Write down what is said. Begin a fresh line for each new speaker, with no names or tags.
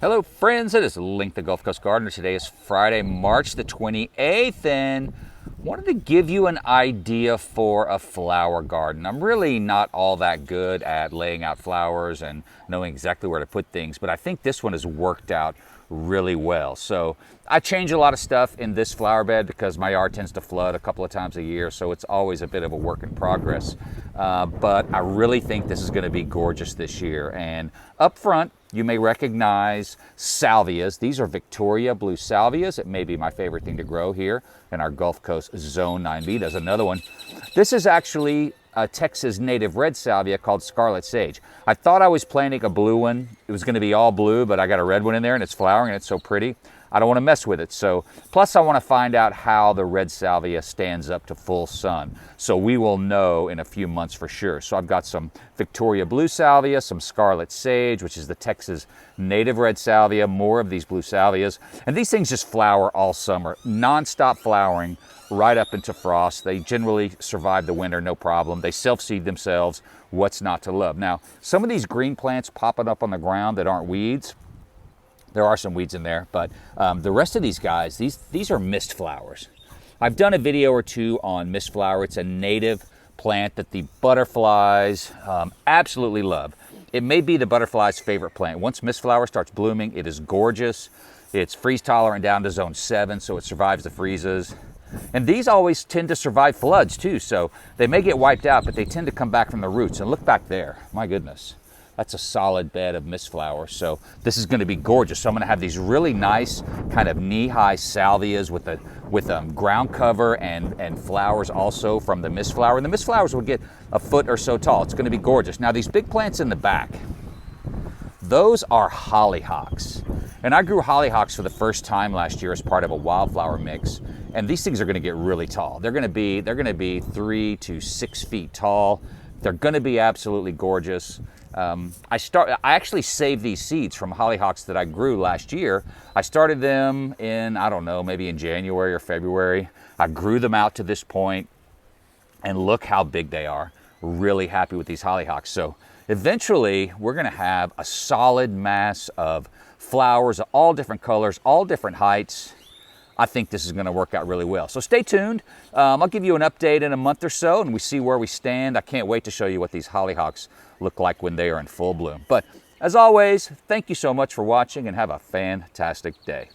Hello friends, it is Link the Gulf Coast Gardener. Today is Friday, March the 28th, and wanted to give you an idea for a flower garden. I'm really not all that good at laying out flowers and knowing exactly where to put things, but I think this one has worked out really well. So I change a lot of stuff in this flower bed because my yard tends to flood a couple of times a year, so it's always a bit of a work in progress. But I really think this is going to be gorgeous this year. And up front, you may recognize salvias. These are Victoria blue salvias. It may be my favorite thing to grow here in our Gulf Coast Zone 9B. There's another one. This is actually a Texas native red salvia called Scarlet Sage. I thought I was planting a blue one. It was going to be all blue, but I got a red one in there and it's flowering and it's so pretty. I don't want to mess with it. So, plus I want to find out how the red salvia stands up to full sun. So we will know in a few months for sure. So I've got some Victoria blue salvia, some Scarlet Sage, which is the Texas native red salvia, more of these blue salvias. And these things just flower all summer, non-stop flowering right up into frost. They generally survive the winter, no problem. They self-seed themselves. What's not to love? Now, some of these green plants popping up on the ground that aren't weeds, there are some weeds in there, but the rest of these guys, these are Mistflowers. I've done a video or two on Mistflower. It's a native plant that the butterflies absolutely love. It may be the butterfly's favorite plant. Once Mistflower starts blooming, it is gorgeous. It's freeze tolerant down to zone 7, so it survives the freezes. And these always tend to survive floods too, so they may get wiped out, but they tend to come back from the roots. And look back there, my goodness. That's a solid bed of Mistflower. So this is going to be gorgeous. So I'm going to have these really nice kind of knee-high salvias with ground cover and flowers also from the Mistflower. And the Mistflowers will get a foot or so tall. It's going to be gorgeous. Now these big plants in the back, those are Hollyhocks. And I grew Hollyhocks for the first time last year as part of a wildflower mix. And these things are going to get really tall. They're going to be 3 to 6 feet tall. They're going to be absolutely gorgeous. I actually saved these seeds from Hollyhocks that I grew last year. I started them in, I don't know, maybe in January or February. I grew them out to this point, and look how big they are. Really happy with these Hollyhocks. So eventually, we're going to have a solid mass of flowers of all different colors, all different heights. I think this is going to work out really well. So stay tuned. I'll give you an update in a month or so and we see where we stand. I can't wait to show you what these Hollyhocks look like when they are in full bloom. But as always, thank you so much for watching and have a fantastic day.